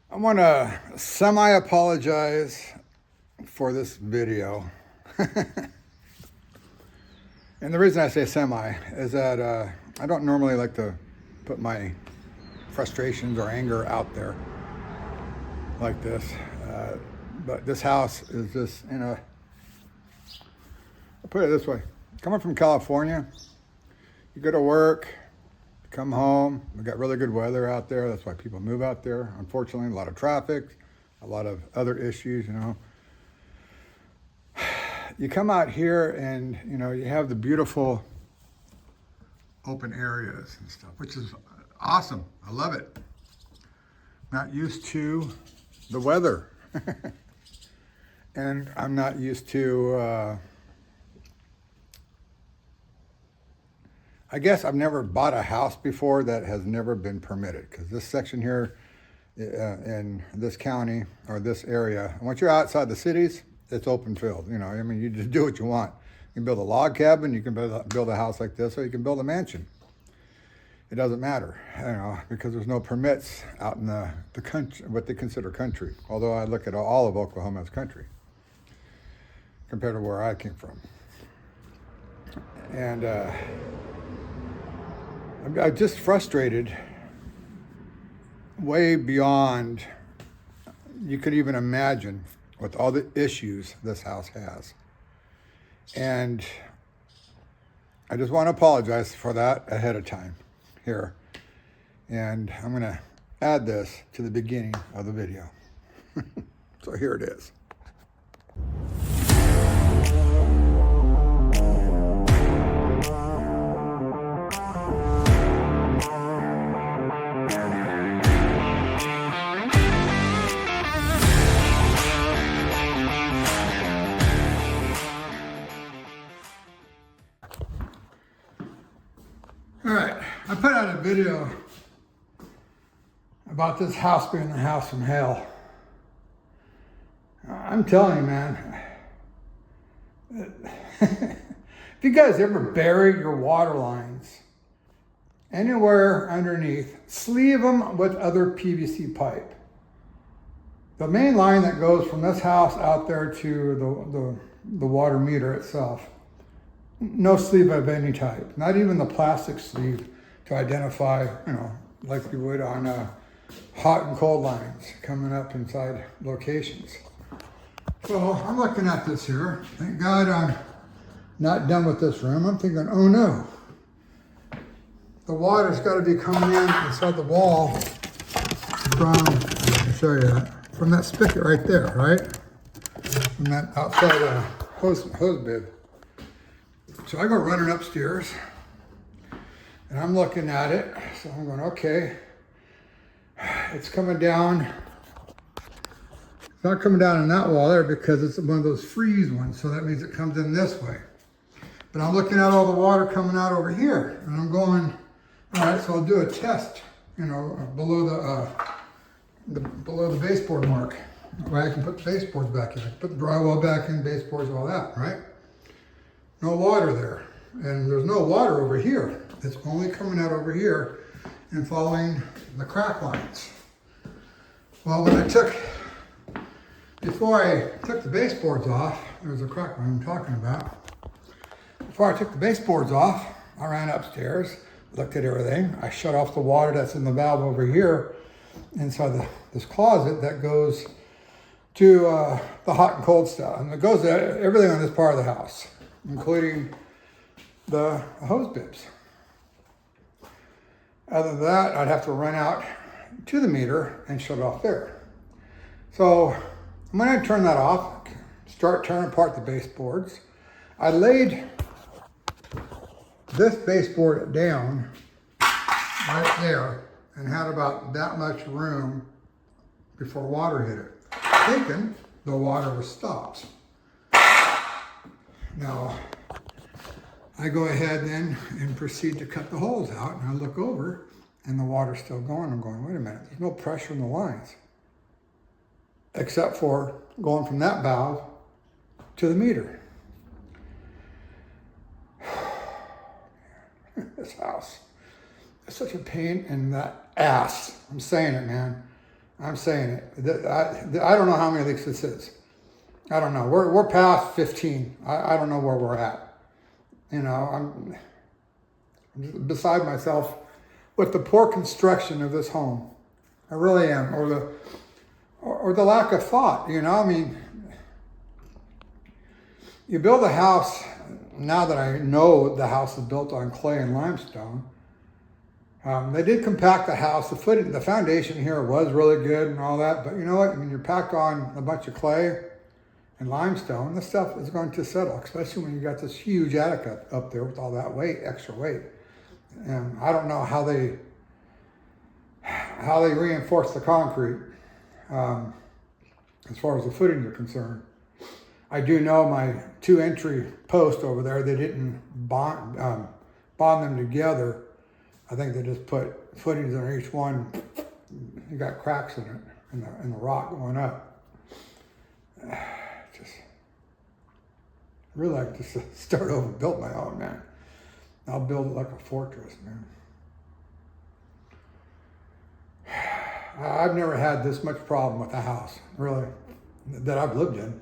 I want to semi-apologize for this video. And the reason I say semi is that I don't normally like to put my frustrations or anger out there like this. But this house is just, I'll put it this way. Coming from California, you go to work, come home, we got really good weather out there. That's why people move out there. Unfortunately, a lot of traffic, a lot of other issues, You come out here and, you have the beautiful open areas and stuff, which is awesome. I love it. Not used to the weather. And I'm not used to, I guess I've never bought a house before that has never been permitted, because this section here in this county or this area, once you're outside the cities, it's open field. You just do what you want. You can build a log cabin, you can build a house like this, or you can build a mansion. It doesn't matter, because there's no permits out in the country, what they consider country. Although I look at all of Oklahoma as country compared to where I came from. And I'm just frustrated way beyond you could even imagine with all the issues this house has. And I just want to apologize for that ahead of time here. And I'm going to add this to the beginning of the video. So here it is. All right, I put out a video about this house being the house from hell. I'm telling you, man, if you guys ever bury your water lines anywhere underneath, sleeve them with other PVC pipe. The main line that goes from this house out there to the water meter itself, no sleeve of any type, not even the plastic sleeve to identify, like you would on hot and cold lines coming up inside locations. So I'm looking at this here. Thank God I'm not done with this room. I'm thinking, oh no, the water's got to be coming in inside the wall from, I'll show you that, from that spigot right there, right? From that outside hose bib. So I go running upstairs and I'm looking at it. So I'm going, okay, it's coming down. It's not coming down in that wall there because it's one of those freeze ones. So that means it comes in this way. But I'm looking at all the water coming out over here and I'm going, all right, so I'll do a test, below the baseboard mark. Where I can put the baseboards back in. I can put the drywall back in, baseboards, all that, right? No water there, and there's no water over here. It's only coming out over here and following the crack lines. Well, before I took the baseboards off, there was a crack line I'm talking about. Before I took the baseboards off, I ran upstairs, looked at everything. I shut off the water that's in the valve over here inside this closet that goes to the hot and cold stuff, and it goes to everything on this part of the house, including the hose bibs. Other than that, I'd have to run out to the meter and shut it off there. So I'm going to turn that off, start tearing apart the baseboards. I laid this baseboard down right there and had about that much room before water hit it, thinking the water was stopped. Now, I go ahead then and proceed to cut the holes out, and I look over and the water's still going. I'm going, wait a minute, there's no pressure in the lines, except for going from that valve to the meter. This house is such a pain in the ass. I'm saying it, man. I'm saying it. I don't know how many leaks this is. I don't know. We're past 15. I don't know where we're at. You know, I'm beside myself with the poor construction of this home. I really am, or the lack of thought. You know, I mean, you build a house. Now that I know the house is built on clay and limestone, they did compact the house. The foundation here was really good and all that, but you know what? When you're packed on a bunch of clay and limestone, this stuff is going to settle, especially when you got this huge attic up there with all that weight, extra weight. And I don't know how they reinforce the concrete as far as the footings are concerned. I do know my 2 entry posts over there, they didn't bond them together. I think they just put footings on each one. You got cracks in it, in the rock going up. Just really like to start over, build my own, man. I'll build it like a fortress, man. I've never had this much problem with a house, really, that I've lived in.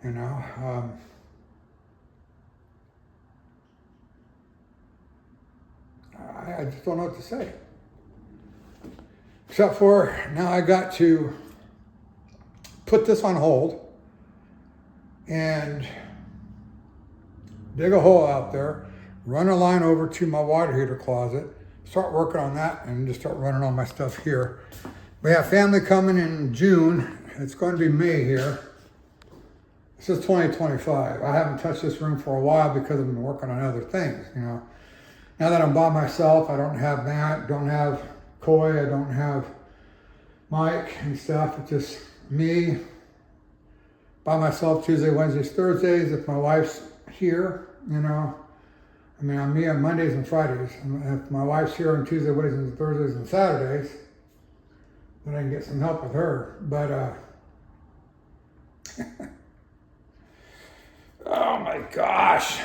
You know, I just don't know what to say. Except for now I got to put this on hold and dig a hole out there, run a line over to my water heater closet, start working on that, and just start running all my stuff here. We have family coming in June. It's going to be May here. This is 2025. I haven't touched this room for a while because I've been working on other things, you know. Now that I'm by myself, I don't have Matt, don't have Coy, I don't have Mike and stuff. It's just me by myself Tuesday, Wednesdays, Thursdays. If my wife's here, you know, I mean, I'm me on Mondays and Fridays. And if my wife's here on Tuesday, Wednesdays, Thursdays, and Saturdays, then I can get some help with her. But, oh my gosh.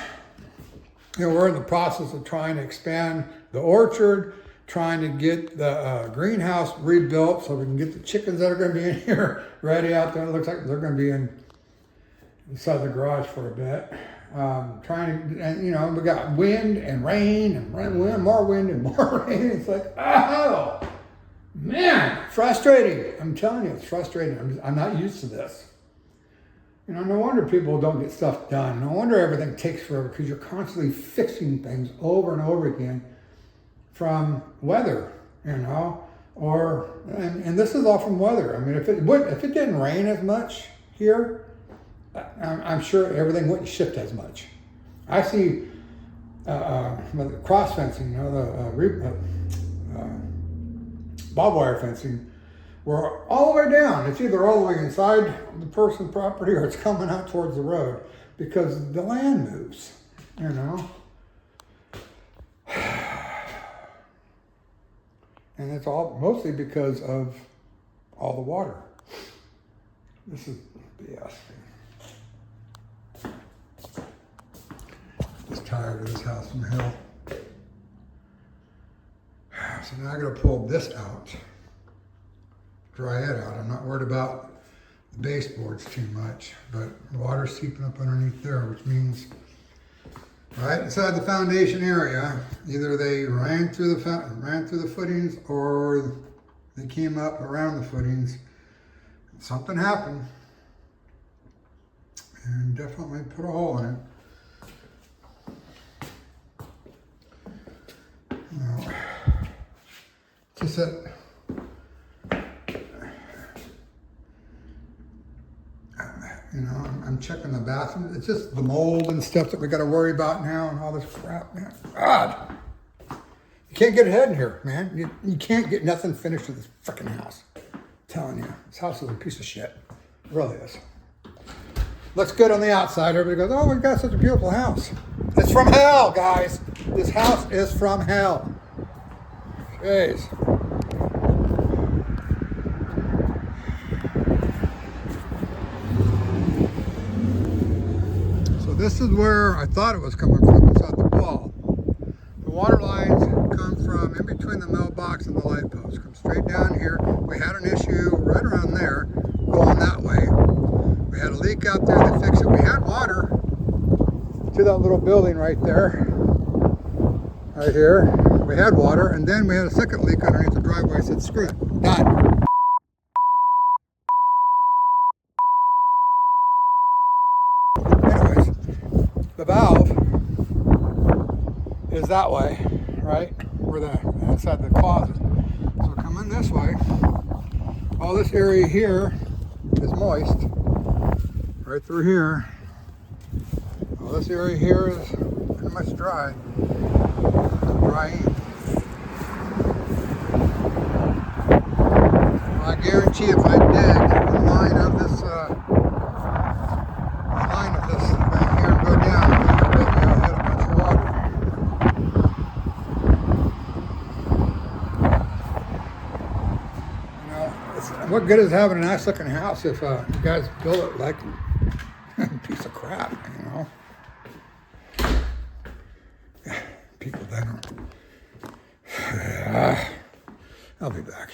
You know, we're in the process of trying to expand the orchard, trying to get the greenhouse rebuilt so we can get the chickens that are going to be in here ready out there. It looks like they're going to be inside the garage for a bit. And you know, we got wind and rain and wind, more wind and more rain. It's like, oh, man, frustrating. I'm telling you, it's frustrating. I'm not used to this. You know, no wonder people don't get stuff done. No wonder everything takes forever, because you're constantly fixing things over and over again from weather, you know, and this is all from weather. I mean, if it didn't rain as much here, I'm sure everything wouldn't shift as much. I see cross fencing, you know, the barbed wire fencing. We're all the way down. It's either all the way inside the person's property or it's coming out towards the road because the land moves, you know. And it's all mostly because of all the water. This is BS. Just tired of this house from hell. So now I gotta pull this out. Dry it out. I'm not worried about the baseboards too much, but the water's seeping up underneath there, which means right inside the foundation area, either they ran through the footings or they came up around the footings. Something happened, and definitely put a hole in it. Now, just that. You know, I'm checking the bathroom. It's just the mold and stuff that we got to worry about now and all this crap, man. God, you can't get ahead in here, man. You can't get nothing finished with this freaking house. I'm telling you, this house is a piece of shit. It really is. Looks good on the outside. Everybody goes, oh, we've got such a beautiful house. It's from hell, guys. This house is from hell. Jeez. This is where I thought it was coming from, inside the wall. The water lines come from in between the mailbox and the light post. Come straight down here. We had an issue little building right there, right here. We had water, and then we had a second leak underneath the driveway. I said, screw it, done. Anyways, the valve is that way, right? Where the inside the closet. So coming this way, all this area here is moist, right through here. All this area here is pretty much dry, drying. Well, I guarantee if I dig the line of this thing here and go down, I'll hit a bunch of water. You know, what good is having a nice looking house if you guys build it like a piece of crap, you know? People that don't. I'll be back.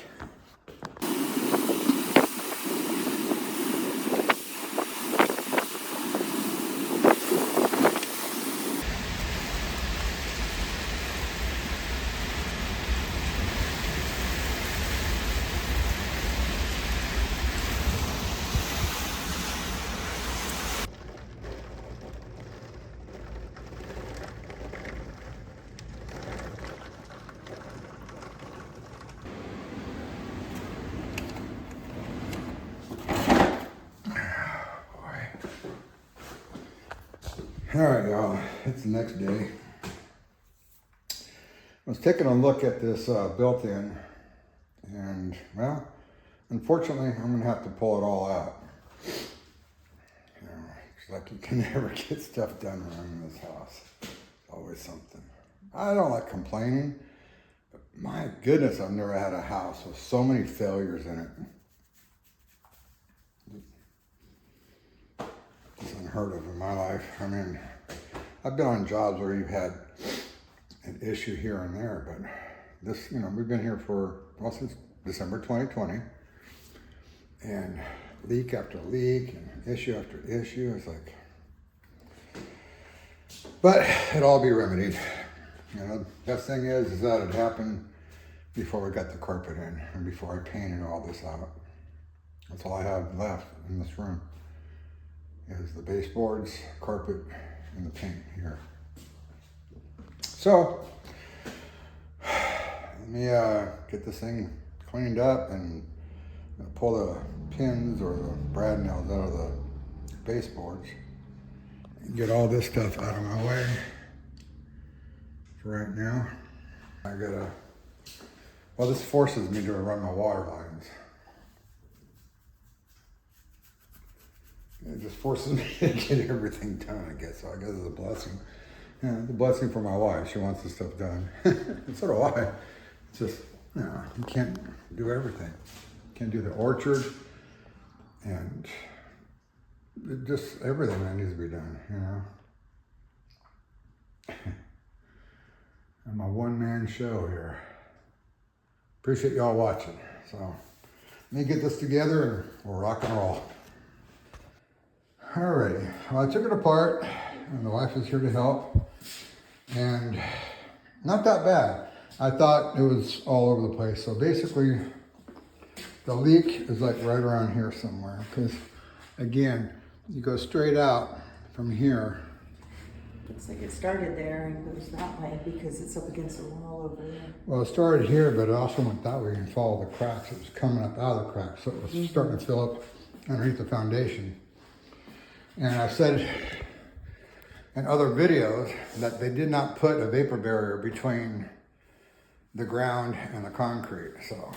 All right, y'all, it's the next day. I was taking a look at this built-in, and, well, unfortunately, I'm going to have to pull it all out. You know, it's like you can never get stuff done around this house. It's always something. I don't like complaining, but my goodness, I've never had a house with so many failures in it. It's unheard of in my life. I mean, I've been on jobs where you've had an issue here and there, but this, you know, we've been here for, well, since December 2020, and leak after leak and issue after issue. It's like, but it'll all be remedied. You know, the best thing is that it happened before we got the carpet in and before I painted all this out. That's all I have left in this room. Is the baseboards, carpet, and the paint here. So, let me get this thing cleaned up and pull the pins or the brad nails out of the baseboards and get all this stuff out of my way for right now. I gotta, well, this forces me to run my water lines. It just forces me to get everything done, I guess. So I guess it's a blessing. Yeah, the blessing for my wife. She wants this stuff done. And so do I. It's just, you know, you can't do everything. You can't do the orchard and just everything that needs to be done, you know. I'm a one-man show here. Appreciate y'all watching. So let me get this together and we'll rock and roll. Alrighty, well, I took it apart, and the wife is here to help, and not that bad. I thought it was all over the place. So basically, the leak is like right around here somewhere, because again, you go straight out from here. Looks like it started there and goes that way because it's up against the wall over there. Well, it started here, but it also went that way and followed the cracks. It was coming up out of the cracks, so it was starting to fill up underneath the foundation. And I said in other videos that they did not put a vapor barrier between the ground and the concrete, so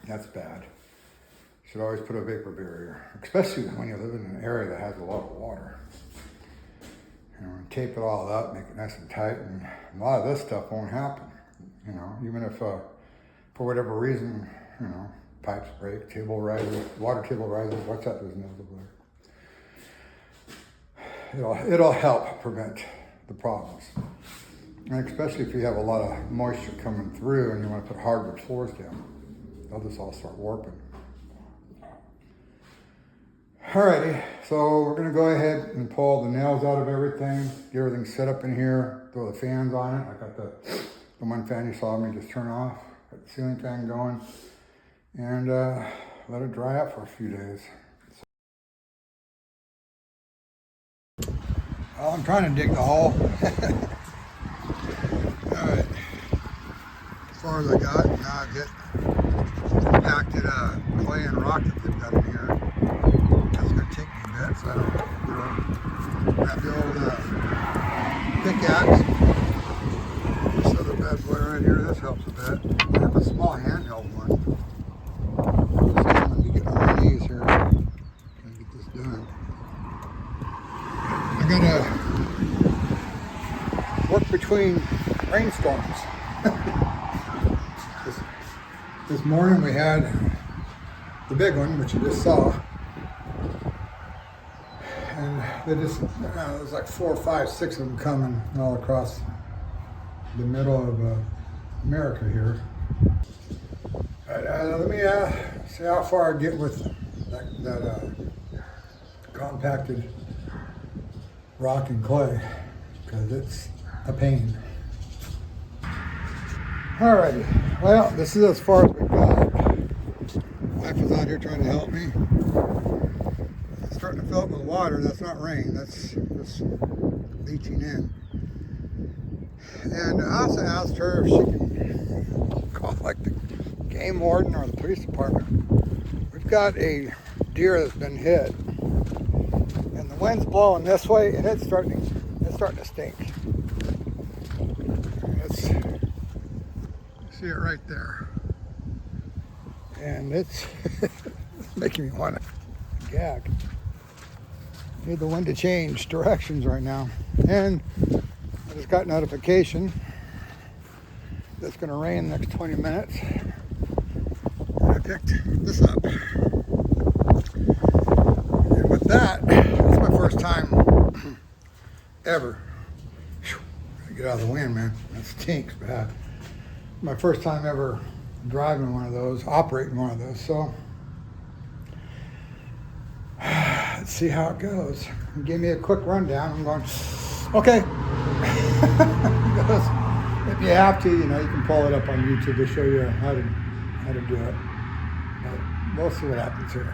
that's bad. You should always put a vapor barrier, especially when you live in an area that has a lot of water. You know, tape it all up, make it nice and tight, and a lot of this stuff won't happen. You know, even if for whatever reason, you know, pipes break, table rises, water table rises, watch out, there's no over there. It'll help prevent the problems. And especially if you have a lot of moisture coming through and you want to put hardwood floors down, they'll just all start warping. Alrighty, so we're gonna go ahead and pull the nails out of everything, get everything set up in here, throw the fans on it. I got the one fan you saw me just turn off, got the ceiling fan going, and let it dry up for a few days. Well, I'm trying to dig the hole. Alright, as far as I got, now I've hit compacted clay and rock that they've got in here. That's gonna take me a bit, so I don't grab the old pickaxe. This other bad boy right here, this helps a bit. I have a small handheld one. So I'm gonna be getting on my knees here and get this done. I gotta work between rainstorms. This morning we had the big one, which you just saw. And they just, there's like 4, 5, 6 of them coming all across the middle of America here. Let me see how far I get with that compacted rock and clay, because it's a pain. Alrighty, well, this is as far as we've got. Wife is out here trying to help me. It's starting to fill up with water. That's not rain, that's just leaching in. And I also asked her if she can call like the game warden or the police department. We've got a deer that's been hit, and the wind's blowing this way, and it's starting to stink. See it right there, and it's making me want to gag. Need the wind to change directions right now, and I just got notification that's going to rain in the next 20 minutes. And I picked this up, and with that, it's my first time ever. Get out of the wind, man. That stinks bad. My first time ever driving one of those, operating one of those. So let's see how it goes. He gave me a quick rundown. I'm going, okay. He goes, if you have to, you can pull it up on YouTube to show you how to do it. But we'll see what happens here.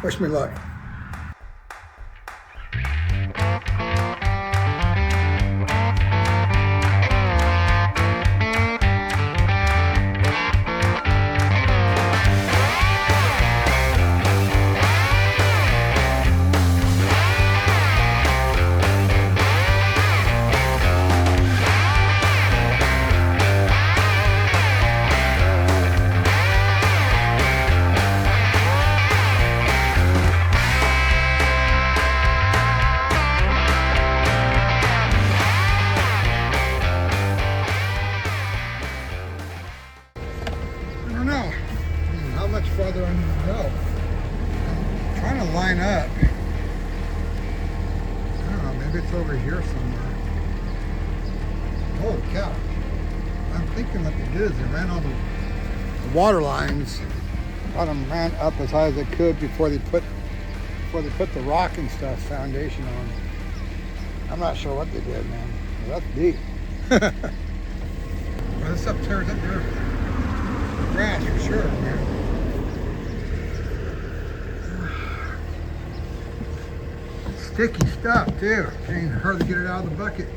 Wish me luck. Farther I need to go. I'm trying to line up. I don't know, maybe it's over here somewhere. Holy cow. I'm thinking what they did is they ran all the water lines, got them ran up as high as they could before they put the rock and stuff foundation on. I'm not sure what they did, man. Well, that's deep. Well, this up tears up your grass for sure, man. Sticky stuff too. Can't hardly get it out of the bucket.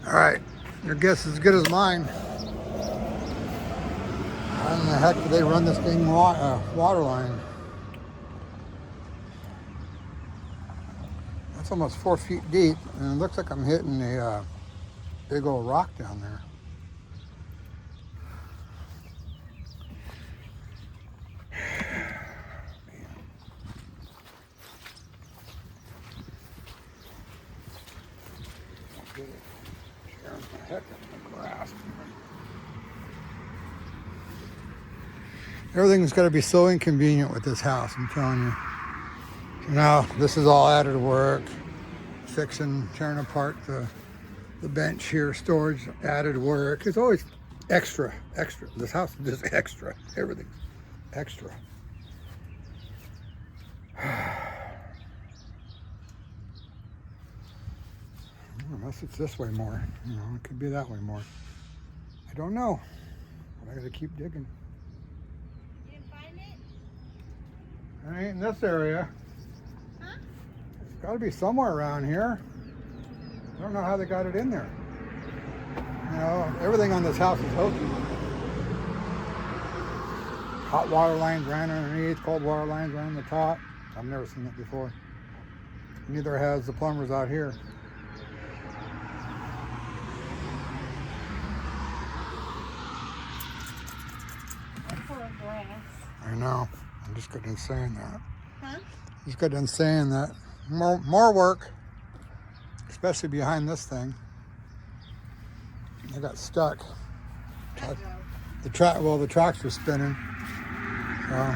All right, your guess is as good as mine. How in the heck do they run this thing water line? That's almost 4 feet deep, and it looks like I'm hitting a big old rock down there. Get it. Tearing the heck out of the grass. Everything's got to be so inconvenient with this house, I'm telling you. So now, this is all added work. Fixing, tearing apart the bench here, storage, added work. It's always extra. This house is just extra. Everything's extra. Unless it's this way more, you know, it could be that way more. I don't know, but I gotta keep digging. You didn't find it? It ain't in this area. Huh? It's gotta be somewhere around here. I don't know how they got it in there. You know, everything on this house is hokey. Hot water lines ran underneath, cold water lines ran on the top. I've never seen that before. Neither has the plumbers out here. Full of grass. I know. I just got done saying that. Huh? Just got done saying that. More work, especially behind this thing. I got stuck. The tracks were spinning. So.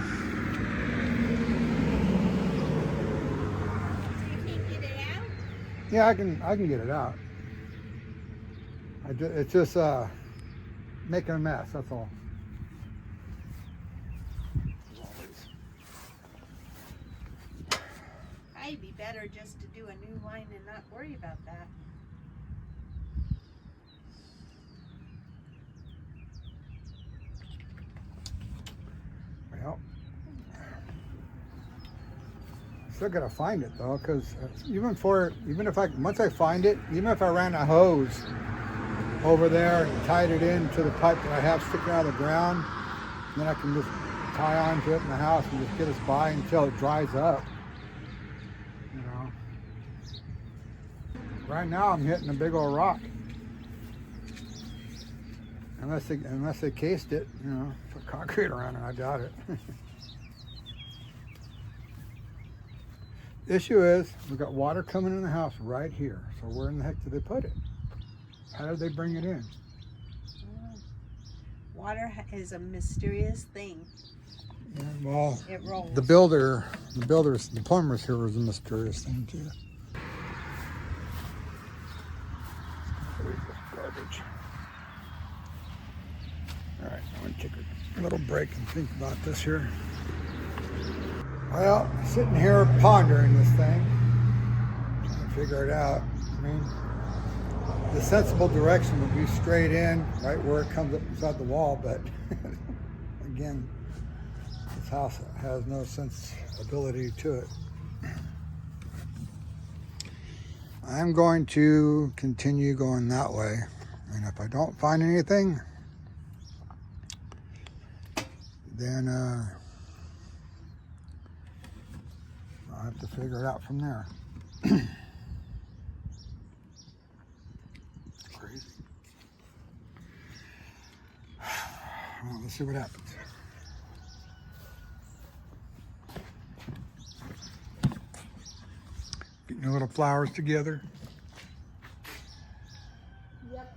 So you can't get it out? Yeah, I can get it out. It's just making a mess. That's all. I'd be better just to do a new line and not worry about that. Well, still gotta find it though, because once I find it, even if I ran a hose over there and tied it into the pipe that I have sticking out of the ground, then I can just tie onto it in the house and just get us by until it dries up. You know. Right now I'm hitting a big old rock. Unless they cased it, you know, put concrete around it, I doubt it. Issue is, we've got water coming in the house right here. So where in the heck did they put it? How did they bring it in? Water is a mysterious thing. Yeah, well, It rolls. the plumbers here was a mysterious thing too. Garbage. All right, I'm gonna take a little break and think about this here. Well, sitting here pondering this thing, trying to figure it out. I mean, the sensible direction would be straight in, right where it comes up inside the wall, but again, this house has no sensibility to it. I'm going to continue going that way, and if I don't find anything, then I'll have to figure it out from there. Crazy. Well, let's see what happens. Getting your little flowers together. Yep.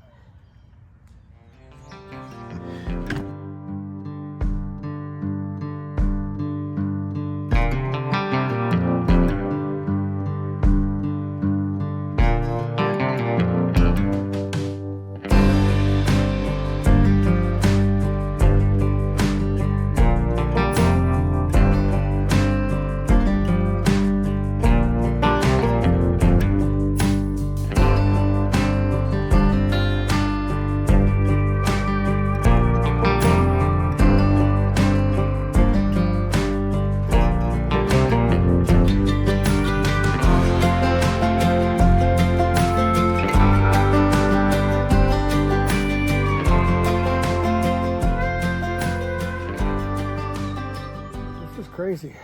Crazy.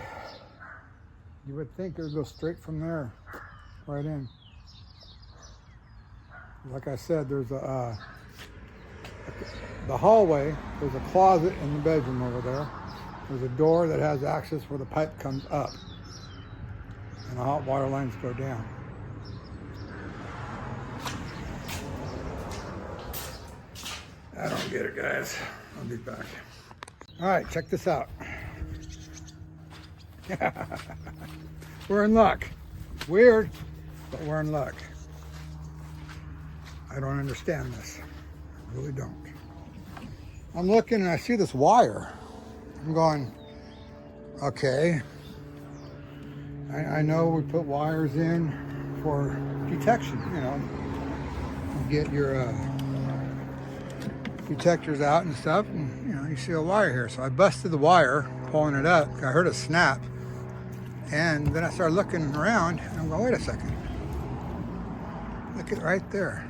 You would think it would go straight from there, right in. Like I said, there's the hallway, there's a closet in the bedroom over there. There's a door that has access where the pipe comes up and the hot water lines go down. I don't get it, guys. I'll be back. All right, check this out. We're in luck. Weird, but we're in luck. I don't understand this. I really don't. I'm looking and I see this wire. I'm going, okay. I know we put wires in for detection, you know. You get your detectors out and stuff, and you know, you see a wire here. So I busted the wire, pulling it up. I heard a snap, and then I started looking around, and I'm going, wait a second. Look at right there.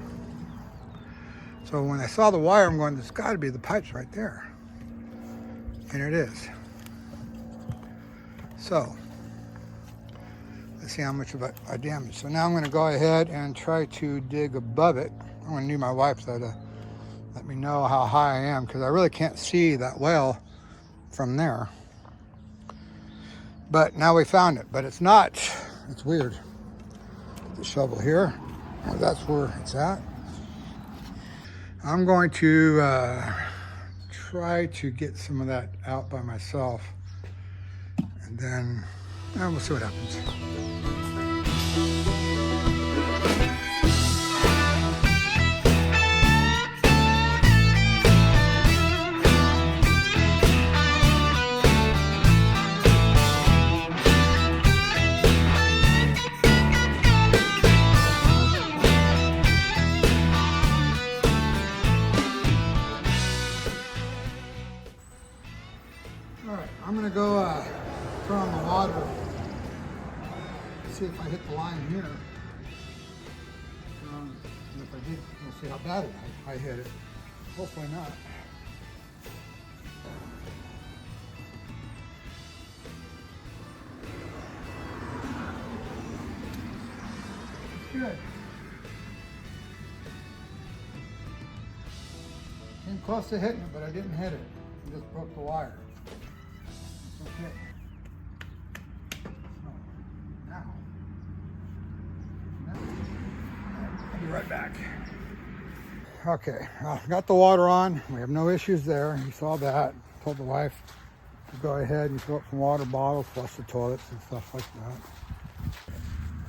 So when I saw the wire, I'm going, there's got to be the pipes right there. And it is. So, let's see how much of I damaged. So now I'm going to go ahead and try to dig above it. I'm going to need my wife though to let me know how high I am, because I really can't see that well from there. But now we found it, but it's not, it's weird. Put the shovel here. Well, that's where it's at. I'm going to try to get some of that out by myself, and then we'll see what happens. Alright, I'm going to go turn on the water, see if I hit the line here. And if I did, we'll see how bad I hit it. Hopefully not. Good. Came close to hitting it, but I didn't hit it. I just broke the wire. Okay. So, now. I'll be right back. Okay, got the water on. We have no issues there. You saw that. Told the wife to go ahead and fill up some water bottles, flush the toilets and stuff like that.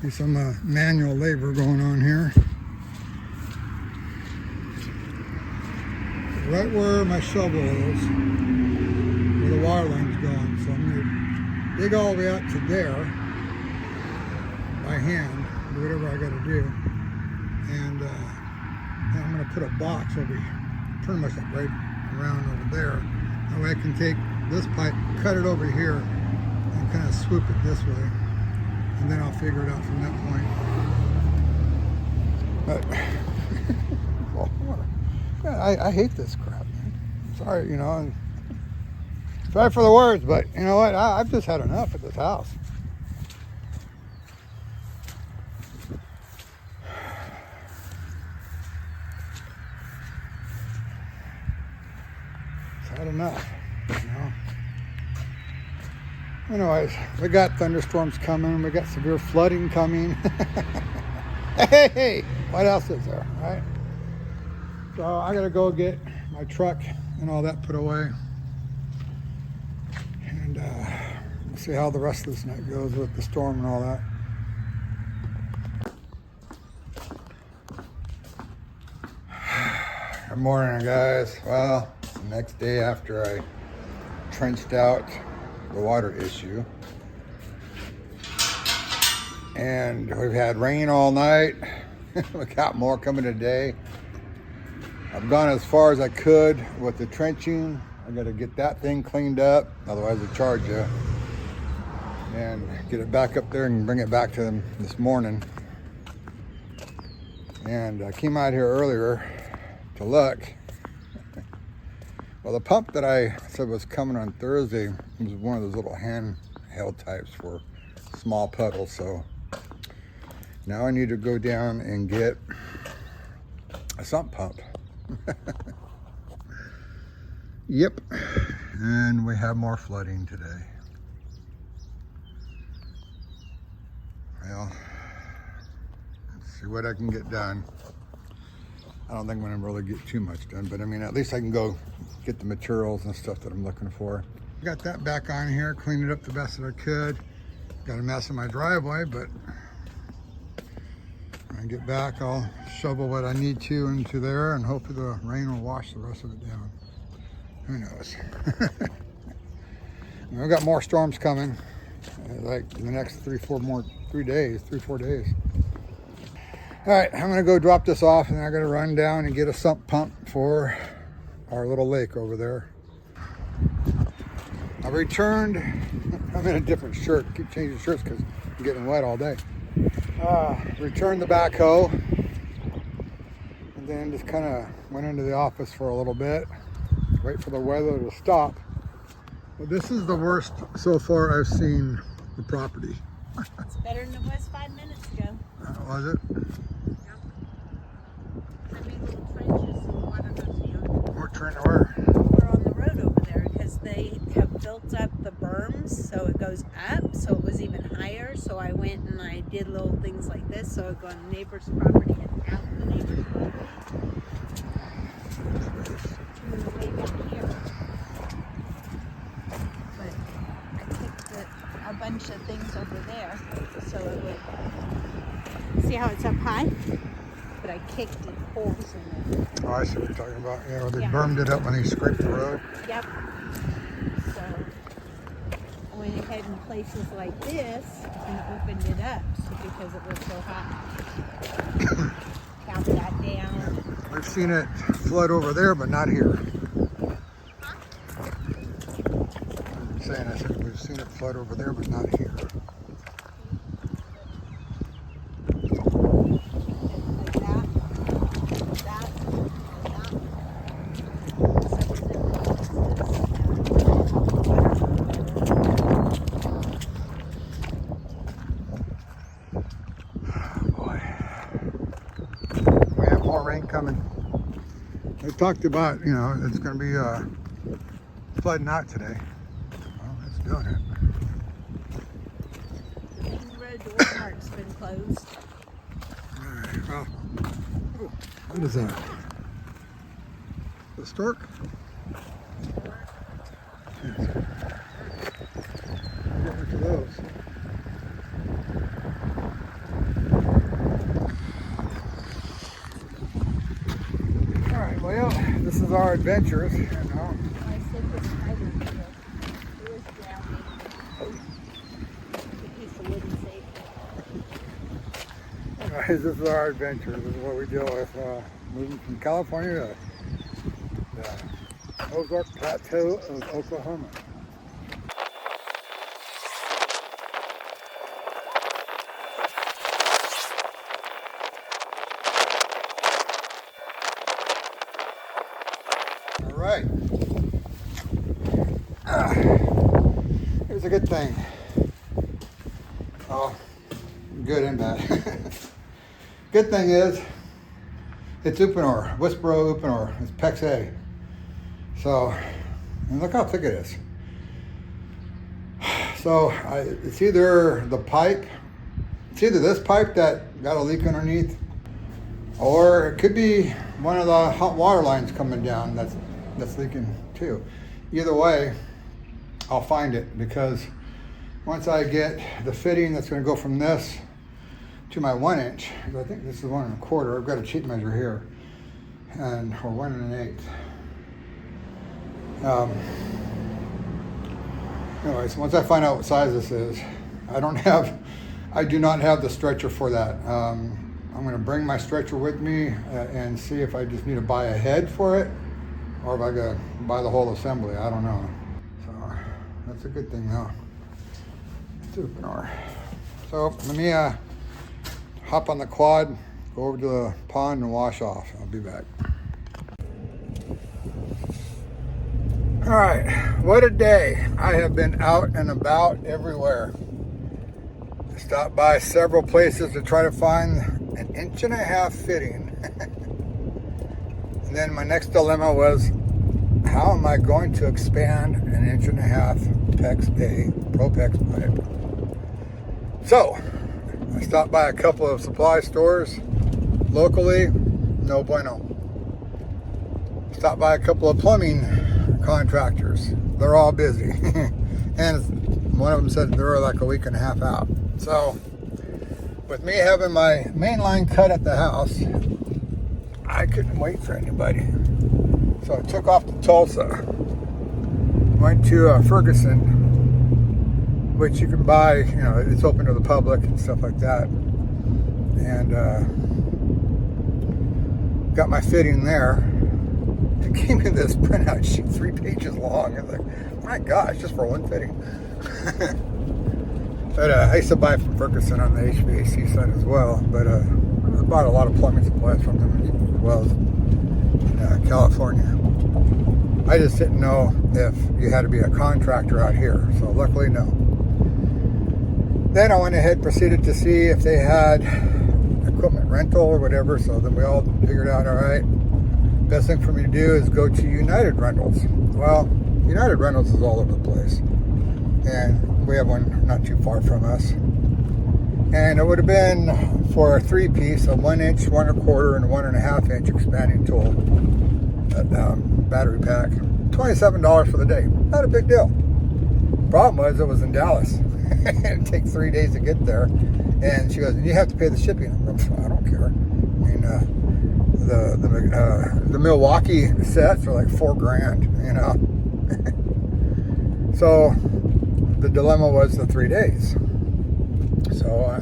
There's some manual labor going on here. Right where my shovel is, where the water line's going. So I'm going to dig all the way out to there by hand, do whatever I got to do. And then I'm going to put a box over, pretty much like right around over there. That way I can take this pipe, cut it over here, and kind of swoop it this way. And then I'll figure it out from that point. But, well, I hate this crap, man. Sorry, you know, sorry for the words, but you know what? I've just had enough at this house. It's had enough, you know. Anyways, we got thunderstorms coming. We got severe flooding coming. Hey, what else is there, right? So I gotta go get my truck and all that put away. And we'll see how the rest of this night goes with the storm and all that. Good morning, guys. Well, it's the next day after I trenched out the water issue. And we've had rain all night. We got more coming today. I've gone as far as I could with the trenching. I got to get that thing cleaned up, otherwise they'll charge you. And get it back up there and bring it back to them this morning. And I came out here earlier to look. Well, the pump that I said was coming on Thursday was one of those little handheld types for small puddles. So now I need to go down and get a sump pump. Yep, and we have more flooding today. Well, let's see what I can get done. I don't think I'm gonna really get too much done, but I mean, at least I can go get the materials and stuff that I'm looking for. Got that back on here, cleaned it up the best that I could. Got a mess in my driveway, but when I get back, I'll shovel what I need to into there, and hopefully the rain will wash the rest of it down. Who knows? We've got more storms coming, like in the next 3-4 days. All right, I'm gonna go drop this off, and I gotta run down and get a sump pump for our little lake over there. I returned. I'm in a different shirt. Keep changing shirts because I'm getting wet all day. Returned the backhoe, and then just kind of went into the office for a little bit. Wait for the weather to stop. But this is the worst so far I've seen the property. It's better than it was 5 minutes ago. Was it? I made little trenches and water goes down. We're trying to where? We're on the road over there because they have built up the berms so it goes up, so it was even higher. So I went and I did little things like this, so I go on the neighbor's property and out the neighbor's property. And then way back here. But I kicked a bunch of things over there so it would, see how it's up high? But I kicked it holes in there. Oh, I see what you're talking about. Yeah, well, they Yeah. bermed it up when they scraped the road. Yep. So I went ahead in places like this and opened it up because it was so hot. Tap that down. We've seen it flood over there, but not here. I'm saying, I said we've seen it flood over there, but not here. Like that. That. Boy, we have more rain coming. They talked about, you know, it's going to be flooding out today. Well, it's doing it. The road to Walmart's been closed. All right, well, oh, what is that? The stork? Yes. Get rid of those. All right, well, this is our adventures, you know. I said this tighter because it was drowning. A piece of wood and safe. Anyways, this is our adventure. This is what we deal with moving from California to the Ozark Plateau of Oklahoma. All right. Here's a good thing. Oh, good and bad. Good thing is, it's Uponor, Whisboro Uponor. It's Pex A. So, and look how thick it is. So, it's either the pipe, it's either this pipe that got a leak underneath, or it could be one of the hot water lines coming down that's leaking too. Either way, I'll find it, because once I get the fitting that's going to go from this to my 1 inch, I think this is 1 1/4. I've got a cheat measure here, and or 1 1/8. Anyways, once I find out what size this is, I do not have the stretcher for that. I'm going to bring my stretcher with me and see if I just need to buy a head for it, or if I got to buy the whole assembly. I don't know. So that's a good thing though. It's Uponor. So let me hop on the quad, go over to the pond and wash off. I'll be back. All right, what a day. I have been out and about everywhere. Stopped by several places to try to find an 1.5 inch fitting. And then my next dilemma was, how am I going to expand an 1.5 inch PEX A, Pro PEX pipe? So, I stopped by a couple of supply stores locally, no bueno. stopped by a couple of plumbing contractors. They're all busy. And one of them said they're like a week and a half out. So with me having my main line cut at the house, I couldn't wait for anybody. So I took off to Tulsa, went to Ferguson, which you can buy, you know, it's open to the public and stuff like that. And got my fitting there. It gave me this printout sheet, 3 pages long. I was like, my gosh, just for one fitting. But I used to buy from Ferguson on the HVAC side as well. But I bought a lot of plumbing supplies from them as well as in California. I just didn't know if you had to be a contractor out here. So luckily, no. Then I went ahead and proceeded to see if they had equipment rental or whatever. So then we all figured out, all right, best thing for me to do is go to United Rentals. Well, United Rentals is all over the place. And we have one not too far from us. And it would have been for a 3-piece, a 1-inch, 1 1/4, and a 1.5 inch expanding tool, battery pack, $27 for the day. Not a big deal. Problem was, it was in Dallas. It'd take 3 days to get there. And she goes, and you have to pay the shipping. I'm like, I don't care. I mean, the Milwaukee sets are like $4,000, you know. So the dilemma was the 3 days. So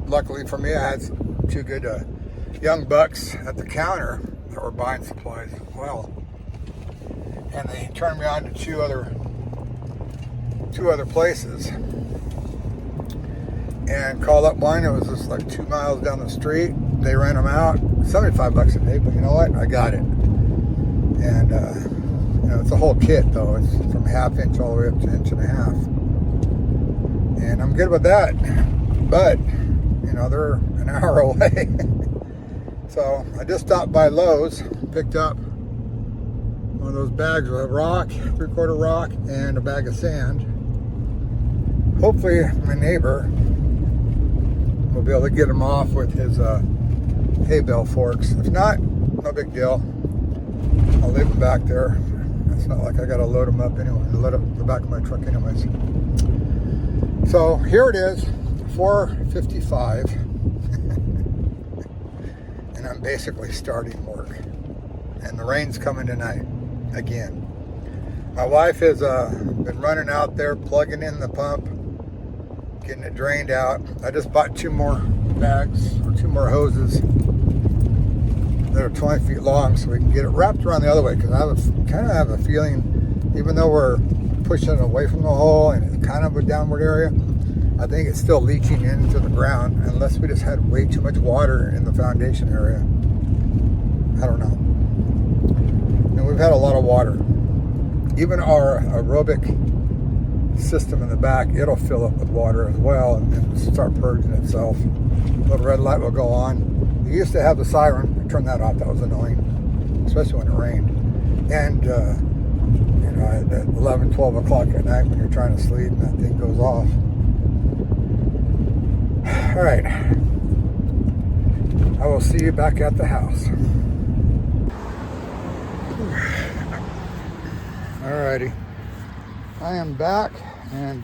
luckily for me, I had 2 good young bucks at the counter that were buying supplies as well. And they turned me on to two other places. And called up one. It was just like 2 miles down the street. They rent them out, $75 a day. But you know what? I got it. And you know, it's a whole kit though. It's from 1/2 inch all the way up to 1.5 inches. And I'm good with that. But you know, they're an hour away. So I just stopped by Lowe's, picked up one of those bags of rock, 3/4 rock, and a bag of sand. Hopefully my neighbor will be able to get him off with his hay bale forks. If not, no big deal. I'll leave them back there. It's not like I gotta load them up anyway, load up the back of my truck anyways. So here it is, 4:55. And I'm basically starting work. And the rain's coming tonight, again. My wife has been running out there, plugging in the pump, getting it drained out. I just bought 2 more bags, or 2 more hoses that are 20 feet long so we can get it wrapped around the other way, because I kind of have a feeling, even though we're pushing it away from the hole and it's kind of a downward area, I think it's still leaching into the ground unless we just had way too much water in the foundation area. I don't know. And we've had a lot of water. Even our aerobic system in the back, it'll fill up with water as well and then start purging itself. The red light will go on. We used to have the siren. I turned that off. That was annoying, especially when it rained. And you know, at 11, 12 o'clock at night when you're trying to sleep and that thing goes off. All right. I will see you back at the house. Alrighty. I am back and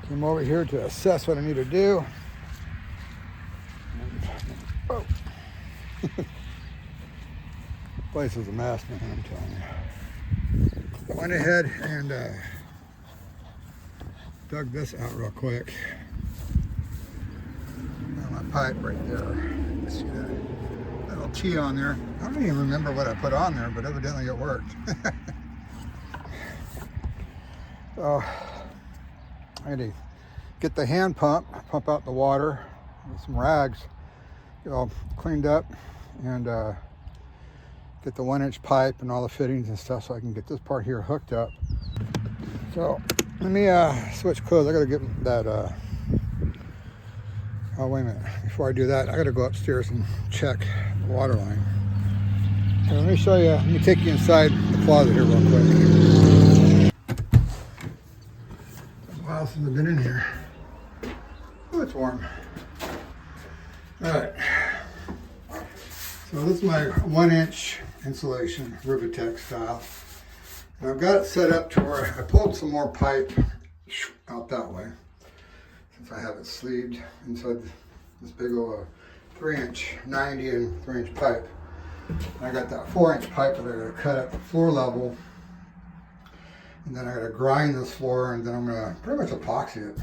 came over here to assess what I need to do. Oh. Place is a mess, man, I'm telling you. I went ahead and dug this out real quick. Got my pipe right there. You see that little T on there. I don't even remember what I put on there, but evidently it worked. So I had to get the hand pump out the water with some rags, get all cleaned up, and get the 1-inch pipe and all the fittings and stuff so I can get this part here hooked up. So let me switch clothes. I gotta get that oh, wait a minute. Before I do that, I gotta go upstairs and check the water line. So let me show you, let me take you inside the closet here real quick. It's a while since I've been in here. Oh, it's warm. All right. So this is my 1-inch insulation, Rivetex style. And I've got it set up to where I pulled some more pipe out that way, since I have it sleeved inside this big old 3-inch 90 and 3-inch pipe. And I got that 4-inch pipe that I gotta cut at the floor level, and then I gotta grind this floor, and then I'm gonna pretty much epoxy it.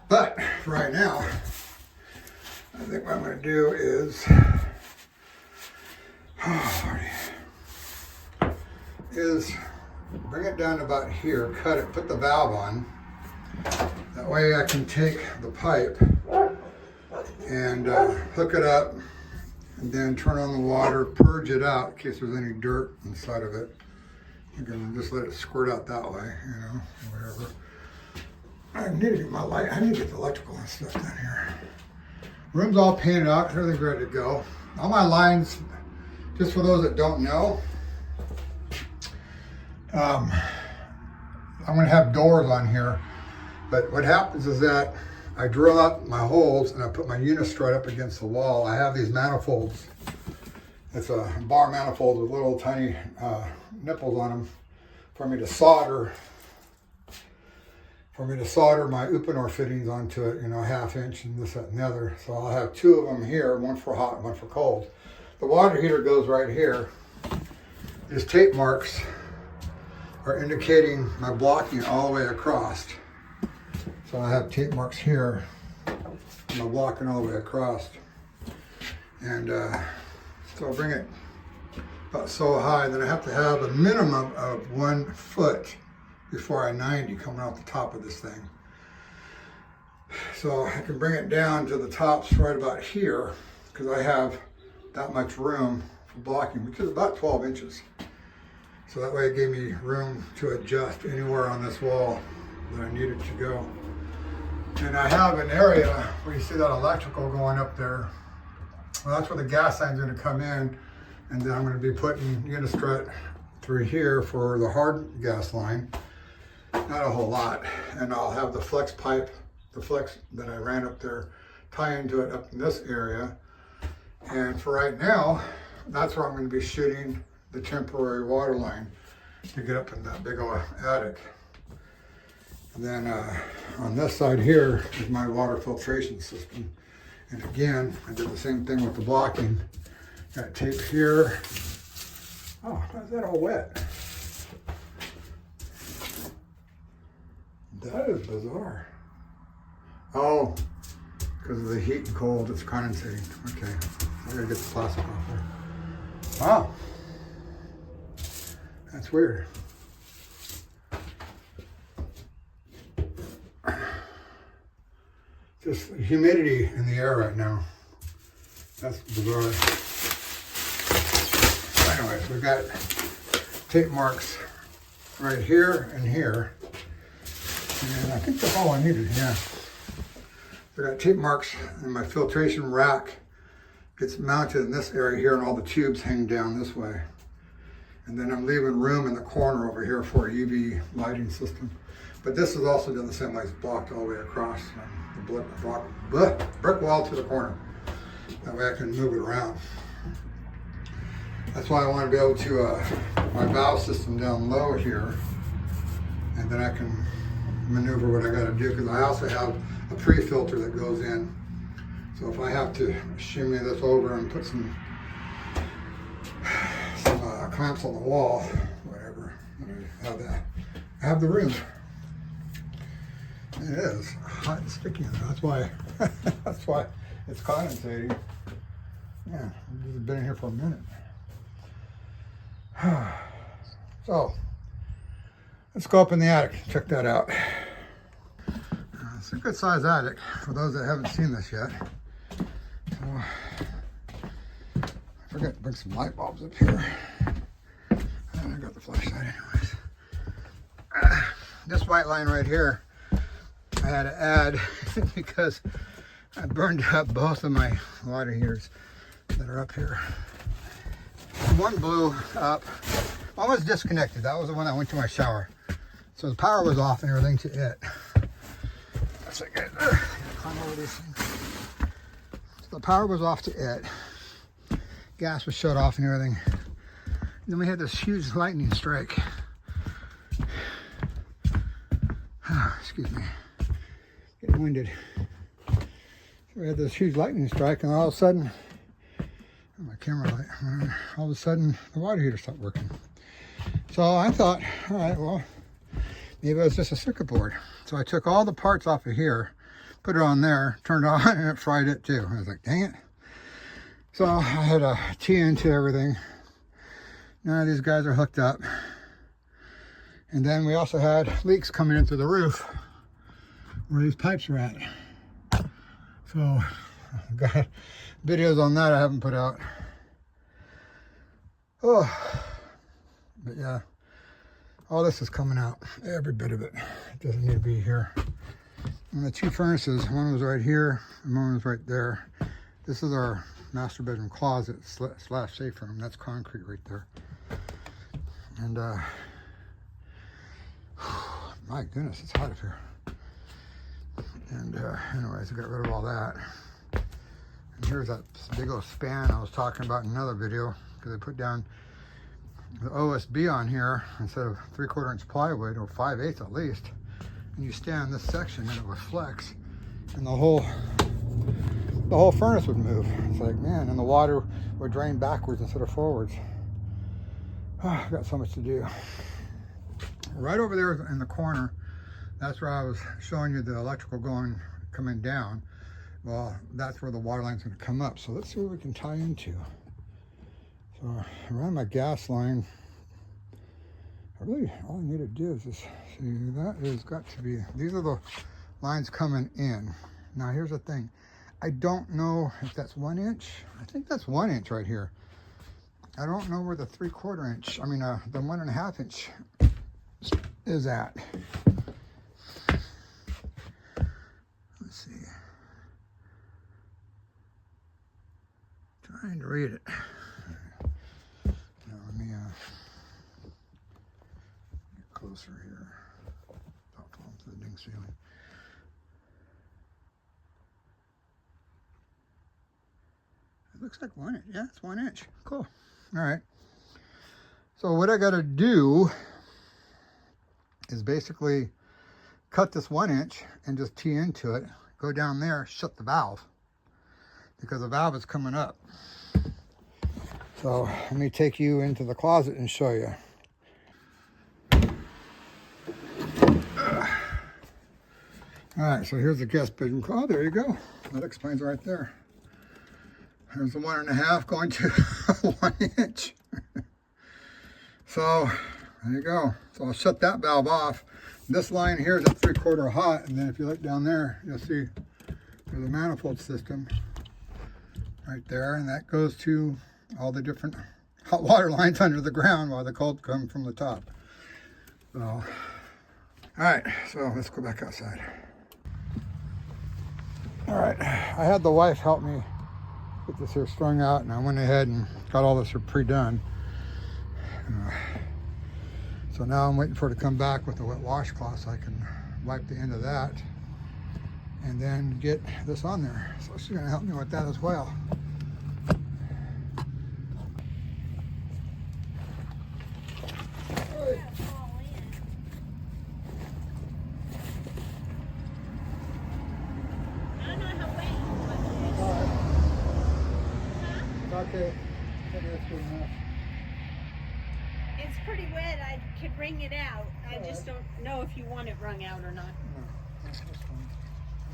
But for right now, I think what I'm gonna do is, bring it down to about here, cut it, put the valve on. That way I can take the pipe and hook it up, and then turn on the water, purge it out in case there's any dirt inside of it. You can just let it squirt out that way, you know, whatever. I need to get my light, I need to get the electrical and stuff down here. Room's all painted out, everything's ready to go. All my lines, just for those that don't know, I'm gonna have doors on here, but what happens is that I drill up my holes and I put my unistrut up against the wall. I have these manifolds. It's a bar manifold with little tiny nipples on them for me to solder my Uponor fittings onto it, you know, 1/2 inch and this, that, and the other. So I'll have 2 of them here, one for hot, one for cold. The water heater goes right here. These tape marks are indicating my blocking all the way across. So I have tape marks here, my blocking all the way across. And so I'll bring it about so high that I have to have a minimum of 1 foot before I 90 coming out the top of this thing. So I can bring it down to the tops right about here, because I have that much room for blocking, which is about 12 inches. So that way it gave me room to adjust anywhere on this wall that I needed to go. And I have an area where you see that electrical going up there. Well, that's where the gas line's gonna come in, and then I'm gonna be putting unistrut through here for the hard gas line. Not a whole lot. And I'll have the flex pipe, the flex that I ran up there, tie into it up in this area. And for right now, that's where I'm gonna be shooting the temporary water line to get up in that big old attic. And then on this side here is my water filtration system. And again, I did the same thing with the blocking. Got tape here. Oh, why is that all wet? That is bizarre. Oh, because of the heat and cold, it's condensating. Okay, I gotta get the plastic off there. Wow, that's weird. Just humidity in the air right now. That's bizarre. Anyways, we've got tape marks right here and here. And I think that's all I needed, yeah. So I got tape marks, and my filtration rack gets mounted in this area here, and all the tubes hang down this way. And then I'm leaving room in the corner over here for a UV lighting system. But this is also done the same way. It's blocked all the way across the brick wall to the corner. That way I can move it around. That's why I want to be able to my valve system down low here, and then I can maneuver what I got to do, because I also have a pre-filter that goes in. So if I have to shimmy this over and put some clamps on the wall, whatever, I have that. I have the room. It is hot and sticky in there. That's why. That's why it's condensating. Yeah, I've been in here for a minute. So let's go up in the attic. Check that out. It's a good sized attic for those that haven't seen this yet. So, I forgot to bring some light bulbs up here. And I got the flashlight anyways. This white line right here I had to add because I burned up both of my water heaters that are up here. One blew up. One was disconnected. That was the one that went to my shower. So the power was off and everything to it. That's like it. Climb over these things. So the power was off to it. Gas was shut off and everything. Then we had this huge lightning strike. Excuse me. Getting winded. So we had this huge lightning strike, and all of a sudden, my camera light, all of a sudden the water heater stopped working. So I thought, all right, well, maybe it was just a circuit board. So I took all the parts off of here, put it on there, turned it on, and it fried it too. I was like, dang it. So I had a tee into everything. None of these guys are hooked up. And then we also had leaks coming in through the roof where these pipes are at. So I've got videos on that I haven't put out. Oh, but yeah, all this is coming out, every bit of it. It doesn't need to be here. And the two furnaces, one was right here and one was right there. This is our master bedroom closet slash safe room. That's concrete right there. And my goodness, it's hot up here. And anyways, I got rid of all that. And here's that big old span I was talking about in another video, because I put down the OSB on here instead of 3/4 inch plywood, or 5/8 at least. And you stand this section and it would flex, and the whole furnace would move. It's like, man, and the water would drain backwards instead of forwards. Oh, I've got so much to do. Right over there in the corner, that's where I was showing you the electrical coming down. Well, that's where the water line's going to come up. So let's see what we can tie into. So I ran my gas line. All I need to do is just see, that is got to be, these are the lines coming in. Now here's the thing. I don't know if that's 1 inch. I think that's 1 inch right here. I don't know where the 3/4 inch, the 1.5 inch is at. Let's see. Trying to read it. Now let me get closer here. Top to the ding ceiling. It looks like 1 inch. Yeah, it's 1 inch. Cool. All right. So what I got to do is basically cut this 1 inch and just tee into it, go down there, shut the valve, because the valve is coming up. So let me take you into the closet and show you. All right, so here's the guest bedroom. Oh, there you go. That explains right there. There's the 1.5 going to 1 inch. So there you go. So I'll shut that valve off. This line here is at 3/4 hot, and then if you look down there, you'll see there's a manifold system right there, and that goes to all the different hot water lines under the ground while the cold comes from the top. So, all right, so let's go back outside. All right, I had the wife help me get this here strung out, and I went ahead and got all this here pre-done. So now I'm waiting for her to come back with a wet washcloth so I can wipe the end of that and then get this on there. So she's gonna help me with that as well. Okay, I think that's good enough. It's pretty wet. I could wring it out. I just don't know if you want it wrung out or not. No, that's fine.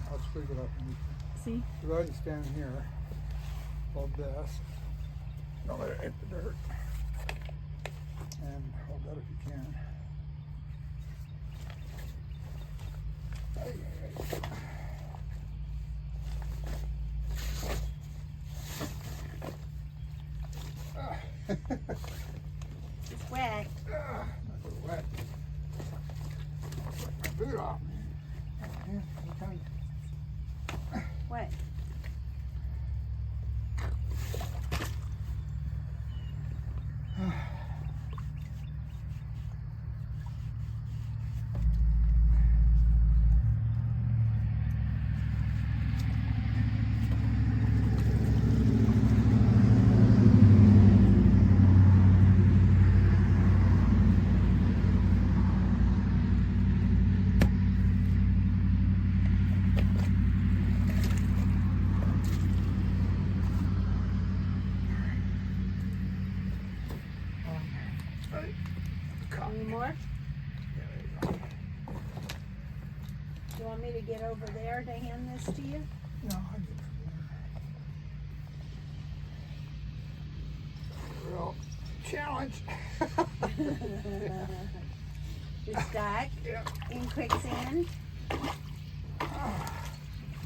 I'll just leave it up. See? So go ahead and stand here. Hold this. Don't let it hit the dirt. And hold that if you can. It's wet. Not so wet. Take my boot off. What? Any more? Do you want me to get over there to hand this to you? No, I get it. Real challenge. You're stuck in quicksand.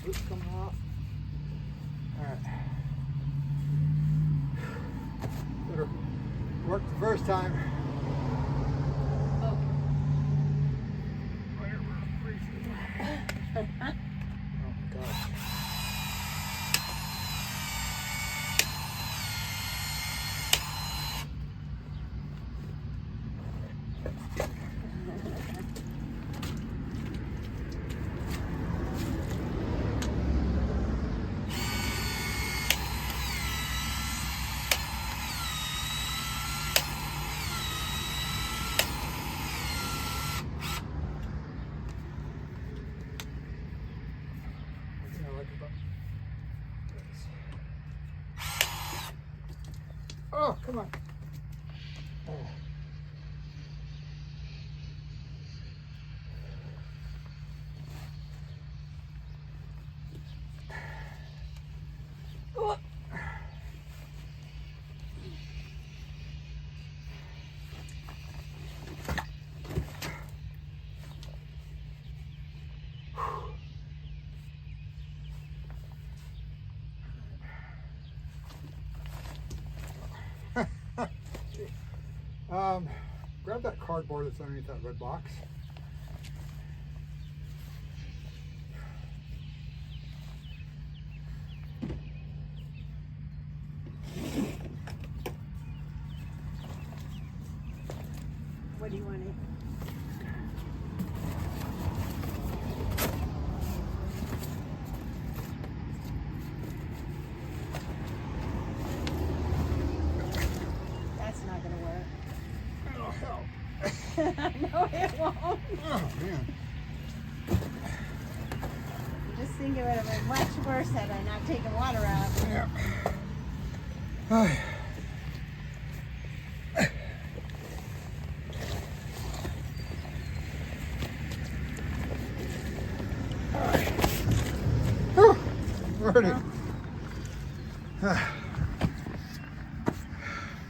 Boots coming off. Alright. Better work the first time. Oh. Oh my gosh. Oh, come on. Oh. Oh. Grab that cardboard that's underneath that red box. What do you want it? That's not gonna work. Oh, hell. No, it won't. Oh, man. Just think it would have been much worse had I not taken water out. Yeah. Ay. Already.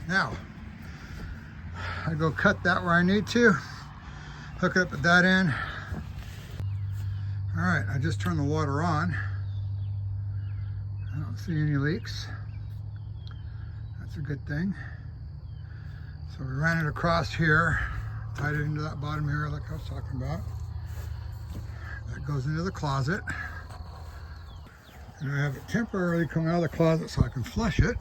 Now, I go cut that where I need to, hook it up at that end. All right, I just turned the water on. I don't see any leaks. That's a good thing. So we ran it across here, tied it into that bottom here like I was talking about. That goes into the closet. And I have it temporarily coming out of the closet so I can flush it.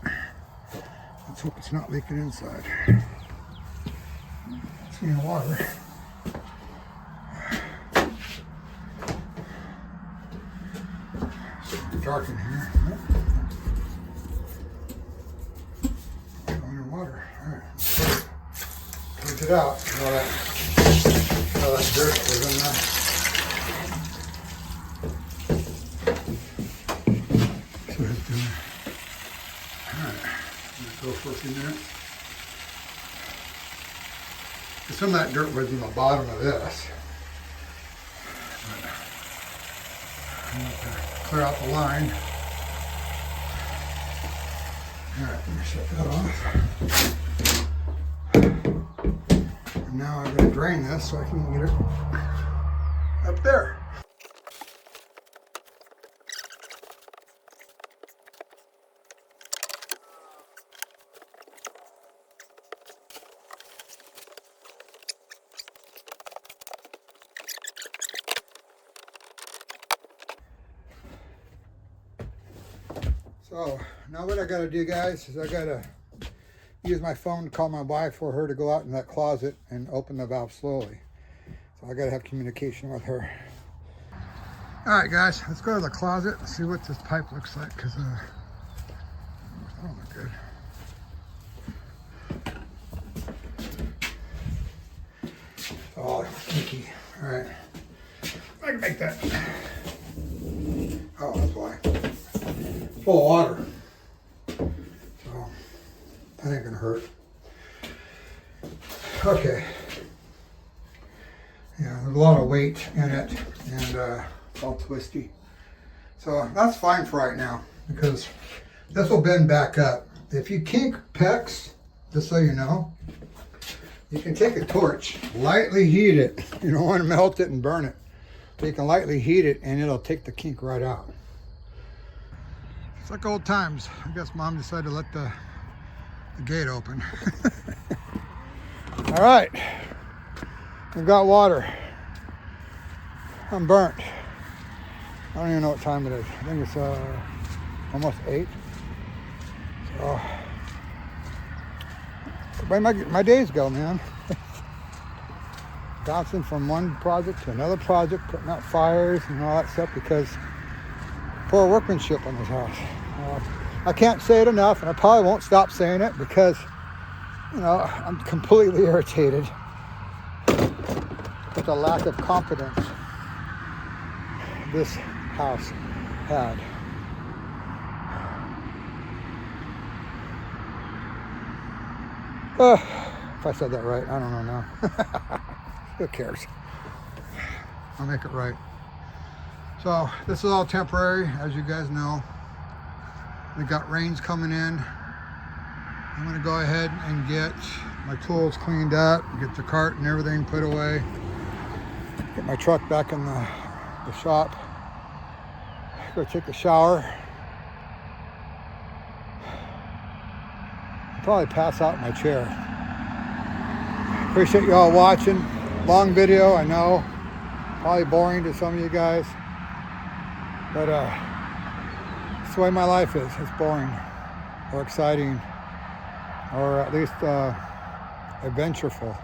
Let's hope it's not leaking inside. It's in water. It's dark in here. Nope. It's underwater. All right, let's it out. All that dirt was in there. Go for a few minutes. Some of that dirt was in the bottom of this. But I'm going to clear out the line. Alright, let me shut that off. And now I'm going to drain this so I can get it up there. So now what I got to do, guys, is I got to use my phone to call my wife for her to go out in that closet and open the valve slowly. So I got to have communication with her. All right, guys, let's go to the closet and see what this pipe looks like, because that don't look good. Oh, sneaky. All right, I can make that. Oh, that's why. Full of water. So that ain't gonna hurt. Okay. a lot of weight in it, and it's all twisty. So that's fine for right now, because this will bend back up. If you kink PEX, just so you know, you can take a torch, lightly heat it. You don't want to melt it and burn it. So you can lightly heat it and it'll take the kink right out. It's like old times. I guess Mom decided to let the gate open. All right, we've got water. I'm burnt. I don't even know what time it is. I think it's almost 8. So, the way my days go, man. Bouncing from one project to another project, putting out fires and all that stuff, because poor workmanship on this house. I can't say it enough, and I probably won't stop saying it, because, you know, I'm completely irritated with the lack of confidence this house had. If I said that right, I don't know now. Who cares? I'll make it right. So this is all temporary, as you guys know. We got rains coming in. I'm gonna go ahead and get my tools cleaned up, get the cart and everything put away, get my truck back in the shop, go take a shower. I'll probably pass out in my chair. Appreciate you all watching. Long video, I know. Probably boring to some of you guys. But it's the way my life is. It's boring or exciting, or at least adventureful.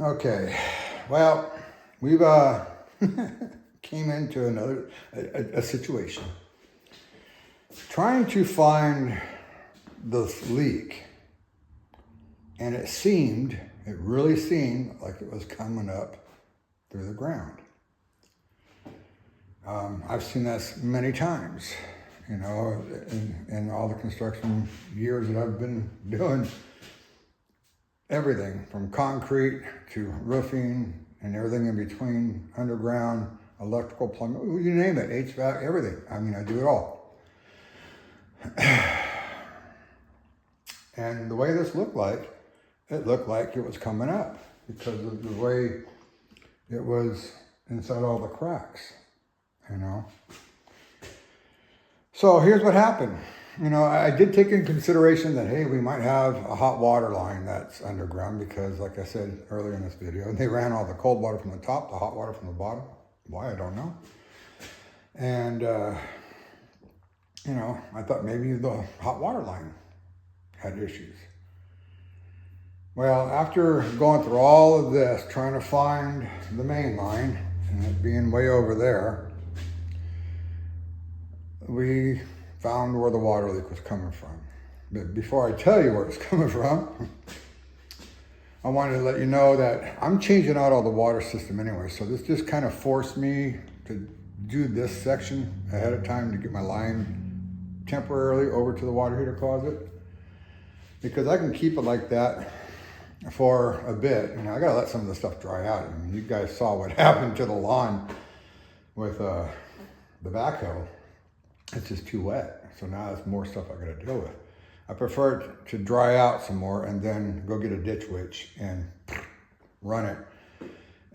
Okay, well, we've came into another a situation. Trying to find this leak, and it really seemed like it was coming up through the ground. I've seen this many times, you know, in all the construction years that I've been doing everything from concrete to roofing and everything in between, underground, electrical, plumbing, you name it, HVAC, everything. I mean, I do it all. And the way this looked like it was coming up because of the way it was inside all the cracks, you know. So here's what happened. You know, I did take in consideration that, hey, we might have a hot water line that's underground, because like I said earlier in this video, they ran all the cold water from the top, the hot water from the bottom. Why, I don't know. And, you know, I thought maybe the hot water line had issues. Well, after going through all of this, trying to find the main line, and it being way over there, we found where the water leak was coming from. But before I tell you where it's coming from, I wanted to let you know that I'm changing out all the water system anyway. So this just kind of forced me to do this section ahead of time to get my line temporarily over to the water heater closet, because I can keep it like that for a bit. You know, I gotta let some of the stuff dry out. I mean, you guys saw what happened to the lawn with the backhoe. It's just too wet. So now there's more stuff I gotta deal with. I prefer it to dry out some more and then go get a ditch witch and run it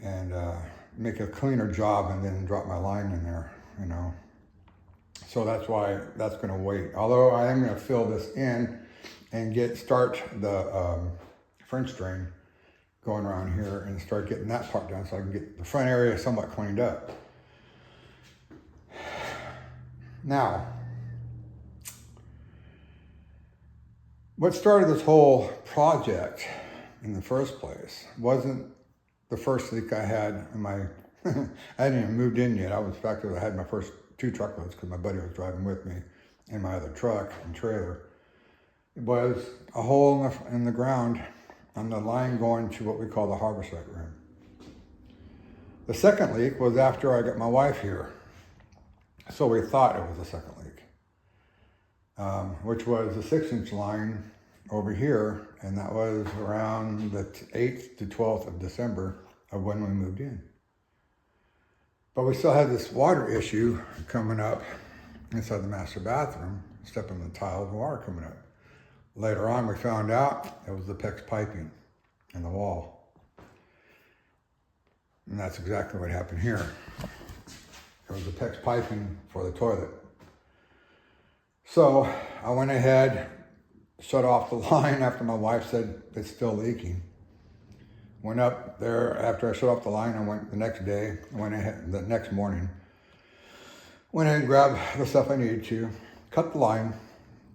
and make a cleaner job, and then drop my line in there, you know. So that's why that's gonna wait. Although I am gonna fill this in and start the French drain going around here and start getting that part done so I can get the front area somewhat cleaned up. Now, what started this whole project in the first place wasn't the first leak I had in my, I hadn't even moved in yet. In fact, I had my first 2 truckloads because my buddy was driving with me in my other truck and trailer. It was a hole in the ground on the line going to what we call the harvester room. The second leak was after I got my wife here. So we thought it was a second leak, which was a 6-inch line over here, and that was around the 8th to 12th of December of when we moved in. But we still had this water issue coming up inside the master bathroom, stepping on the tiles and water coming up. Later on, we found out it was the PEX piping in the wall. And that's exactly what happened here. It was the PEX piping for the toilet. So I went ahead, shut off the line after my wife said it's still leaking. Went up there after I shut off the line. I went the next day, went ahead the next morning. Went ahead and grabbed the stuff I needed to, cut the line,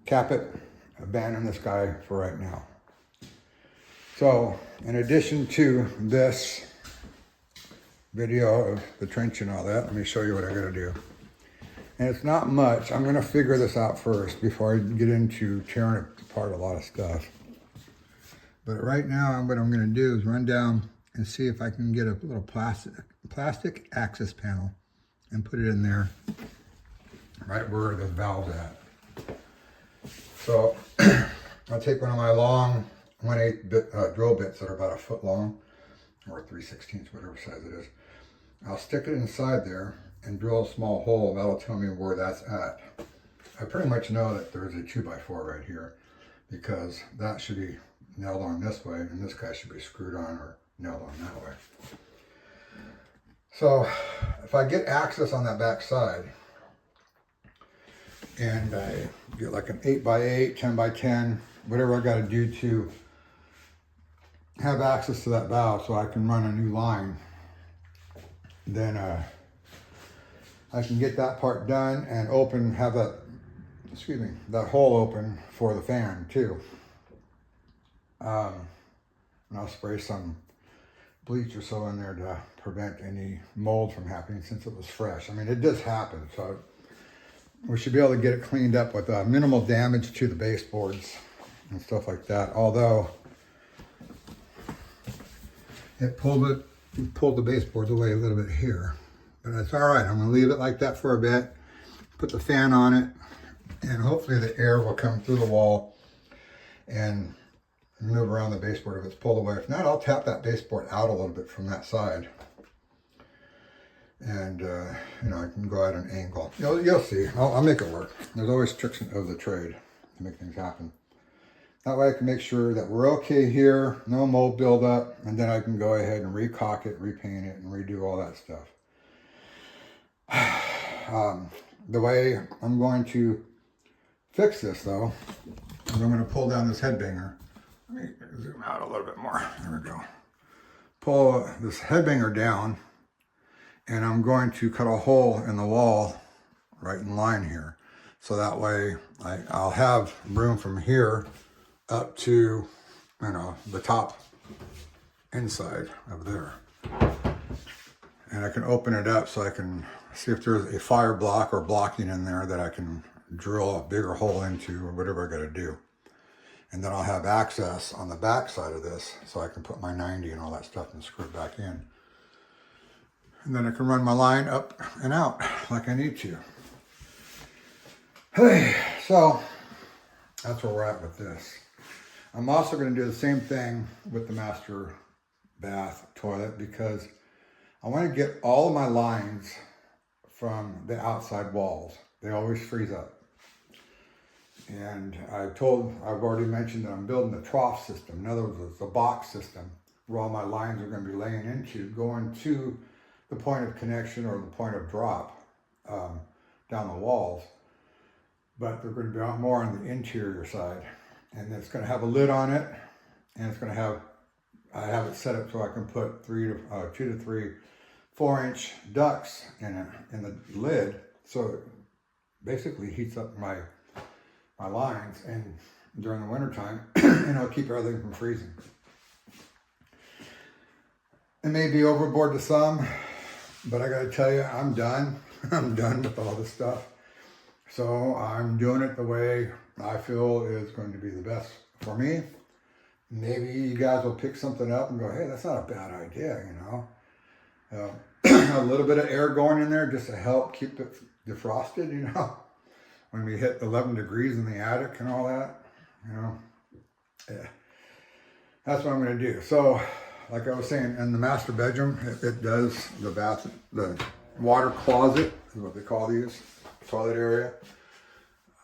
cap it, abandon this guy for right now. So in addition to this video of the trench and all that, let me show you what I gotta do. And it's not much. I'm gonna figure this out first before I get into tearing apart a lot of stuff. But right now, what I'm gonna do is run down and see if I can get a little plastic access panel and put it in there, right where the valve's at. So I'll take one of my long 1/8 bit drill bits that are about 1 foot long, or 3/16, whatever size it is. I'll stick it inside there and drill a small hole. That'll tell me where that's at. I pretty much know that there's a 2x4 right here, because that should be nailed on this way, and this guy should be screwed on or nailed on that way. So if I get access on that back side, and I get like an 8x8, 10x10, whatever I gotta do to have access to that valve so I can run a new line, then I can get that part done and open, have that, that hole open for the fan too. And I'll spray some bleach or so in there to prevent any mold from happening since it was fresh. I mean, it does happen, so we should be able to get it cleaned up with minimal damage to the baseboards and stuff like that. Although it pulled the baseboards away a little bit here, but that's all right. I'm gonna leave it like that for a bit, put the fan on it, and hopefully the air will come through the wall and move around the baseboard if it's pulled away. If not, I'll tap that baseboard out a little bit from that side. And, you know, I can go at an angle. You'll see. I'll make it work. There's always tricks of the trade to make things happen. That way I can make sure that we're okay here, no mold buildup, and then I can go ahead and recaulk it, repaint it, and redo all that stuff. The way I'm going to fix this, though, is I'm going to pull down this headbanger. Let me zoom out a little bit more. There we go. Pull this headbanger down, and I'm going to cut a hole in the wall right in line here. So that way I'll have room from here up to, you know, the top inside of there. And I can open it up so I can see if there's a fire block or blocking in there that I can drill a bigger hole into or whatever I gotta do. And then I'll have access on the back side of this so I can put my 90 and all that stuff and screw it back in. And then I can run my line up and out like I need to. Hey, so that's where we're at with this. I'm also going to do the same thing with the master bath toilet, because I want to get all of my lines from the outside walls. They always freeze up. And I've already mentioned that I'm building the trough system. In other words, it's a box system where all my lines are going to be laying into, going to the point of connection or the point of drop down the walls. But they're going to be more on the interior side. And it's going to have a lid on it. And it's going to have, I have it set up so I can put 2 to 3 4-inch ducts in the lid. So it basically heats up my lines and during the winter time, and it'll keep everything from freezing. It may be overboard to some, but I gotta tell you, I'm done. I'm done with all this stuff. So I'm doing it the way I feel is going to be the best for me. Maybe you guys will pick something up and go, hey, that's not a bad idea, you know. A little bit of air going in there just to help keep it defrosted, you know. When we hit 11 degrees in the attic and all that, you know, Yeah, that's what I'm gonna do. So, like I was saying, in the master bedroom, it does the water closet is what they call these, toilet area.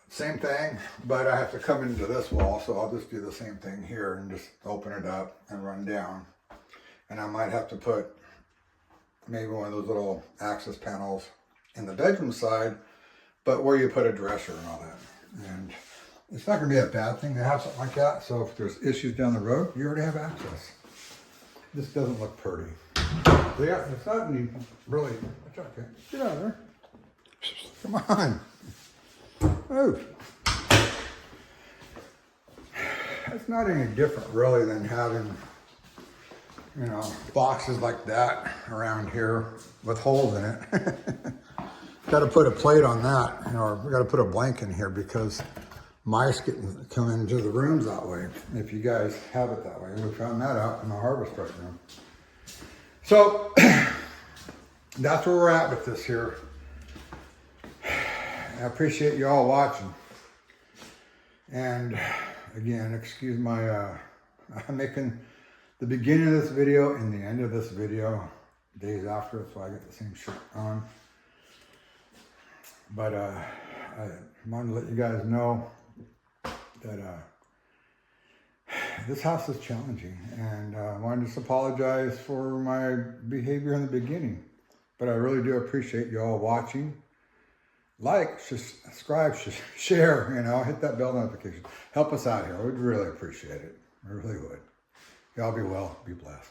Same thing, but I have to come into this wall, so I'll just do the same thing here and just open it up and run down. And I might have to put maybe one of those little access panels in the bedroom side, but where you put a dresser and all that. And it's not gonna be a bad thing to have something like that, so if there's issues down the road, you already have access. This doesn't look pretty. So yeah, it's not any really, it's okay. Get out of there. Come on. Move. It's not any different really than having, you know, boxes like that around here with holes in it. Got to put a plate on that, you know, or we got to put a blank in here because mice come into the rooms that way. If you guys have it that way, we found that out in the harvest right now. So that's where we're at with this here. I appreciate you all watching. And again, excuse my, I'm making the beginning of this video and the end of this video days after, so I get the same shirt on. But I wanted to let you guys know that this house is challenging, and I wanted to just apologize for my behavior in the beginning. But I really do appreciate you all watching. Like, subscribe, share, you know, hit that bell notification. Help us out here. We'd really appreciate it. I really would. Y'all be well, be blessed.